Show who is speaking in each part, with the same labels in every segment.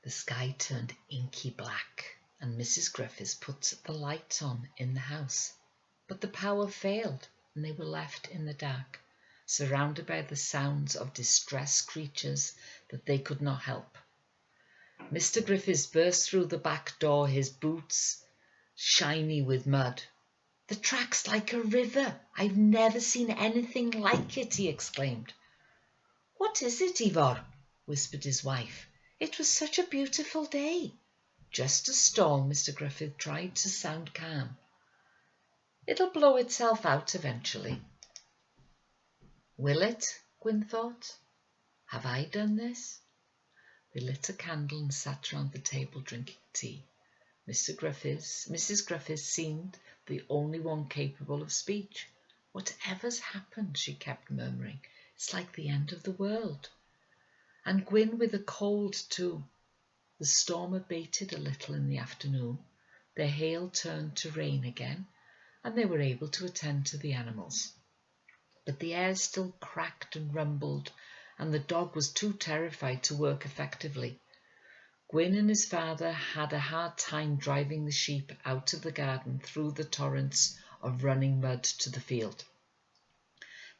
Speaker 1: The sky turned inky black, and Mrs. Griffiths put the light on in the house. But the power failed, and they were left in the dark, surrounded by the sounds of distressed creatures that they could not help. Mr. Griffiths burst through the back door, his boots shiny with mud. "The track's like a river. I've never seen anything like it," he exclaimed. "What is it, Ivor?" whispered his wife. "It was such a beautiful day." "Just a storm," Mr. Griffith tried to sound calm. "It'll blow itself out eventually." Will it? Gwyn thought. Have I done this? They lit a candle and sat round the table drinking tea. Mrs. Griffiths seemed the only one capable of speech. "Whatever's happened," she kept murmuring. "It's like the end of the world. And Gwyn with a cold too." The storm abated a little in the afternoon. Their hail turned to rain again, and they were able to attend to the animals. But the air still cracked and rumbled, and the dog was too terrified to work effectively. Gwyn and his father had a hard time driving the sheep out of the garden through the torrents of running mud to the field.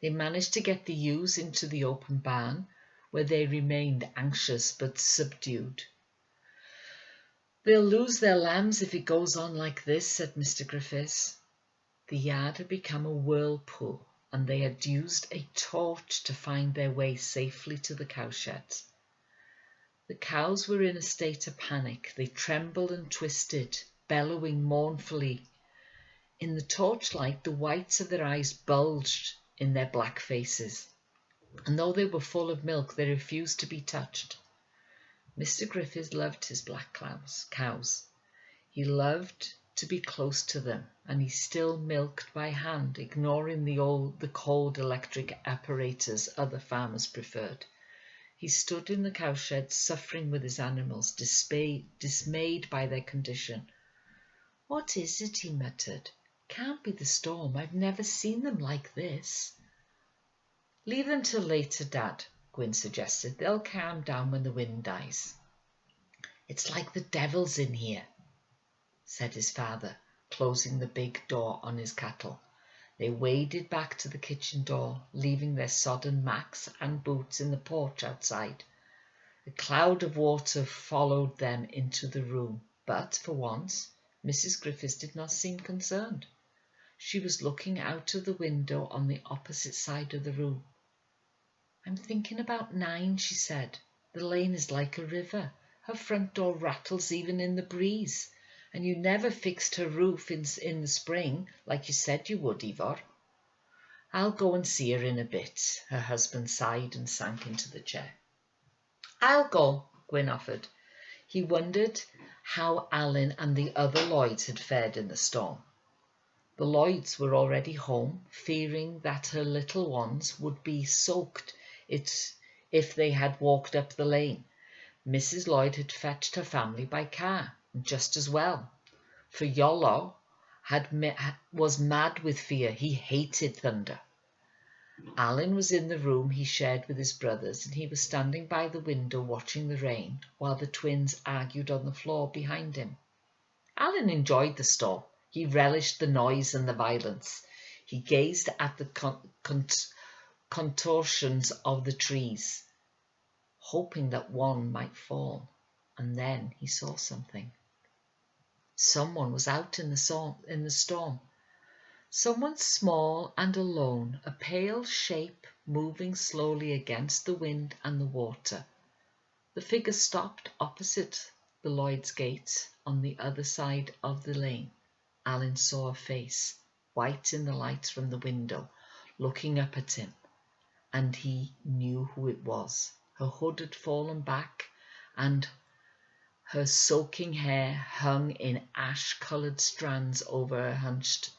Speaker 1: They managed to get the ewes into the open barn, where they remained anxious but subdued. "They'll lose their lambs if it goes on like this," said Mr. Griffiths. The yard had become a whirlpool, and they had used a torch to find their way safely to the cowsheds. The cows were in a state of panic. They trembled and twisted, bellowing mournfully. In the torchlight, the whites of their eyes bulged in their black faces, and though they were full of milk, they refused to be touched. Mr. Griffiths loved his black cows. He loved to be close to them, and he still milked by hand, ignoring the cold electric apparatus other farmers preferred. He stood in the cowshed, suffering with his animals, dismayed by their condition. "What is it?" he muttered. "Can't be the storm. I've never seen them like this." "Leave them till later, Dad," Gwyn suggested. "They'll calm down when the wind dies." "It's like the devil's in here," said his father, closing the big door on his cattle. They waded back to the kitchen door, leaving their sodden macks and boots in the porch outside. A cloud of water followed them into the room, but, for once, Mrs. Griffiths did not seem concerned. She was looking out of the window on the opposite side of the room. "I'm thinking about Nine," she said. "The lane is like a river. Her front door rattles even in the breeze. And you never fixed her roof in the spring like you said you would, Ivor." "I'll go and see her in a bit." Her husband sighed and sank into the chair. "I'll go," Gwyn offered. He wondered how Alan and the other Lloyds had fared in the storm. The Lloyds were already home, fearing that her little ones would be soaked if they had walked up the lane. Mrs. Lloyd had fetched her family by car, and just as well, for Iolo was mad with fear. He hated thunder. Alan was in the room he shared with his brothers, and he was standing by the window watching the rain while the twins argued on the floor behind him. Alan enjoyed the storm. He relished the noise and the violence. He gazed at the contortions of the trees, hoping that one might fall, and then he saw something. Someone was out in the storm. Someone small and alone, a pale shape moving slowly against the wind and the water. The figure stopped opposite the Lloyd's gate on the other side of the lane. Alan saw a face, white in the light from the window, looking up at him, and he knew who it was. Her hood had fallen back, and her soaking hair hung in ash-coloured strands over her hunched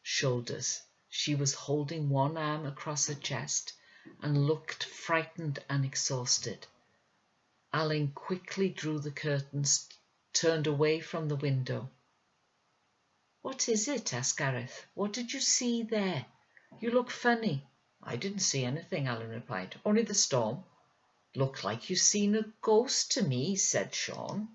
Speaker 1: shoulders. She was holding one arm across her chest and looked frightened and exhausted. Alan quickly drew the curtains, turned away from the window. "What is it?" asked Gareth. "What did you see there? You look funny." "I didn't see anything," Alan replied. "Only the storm." "Look like you've seen a ghost to me," said Sean.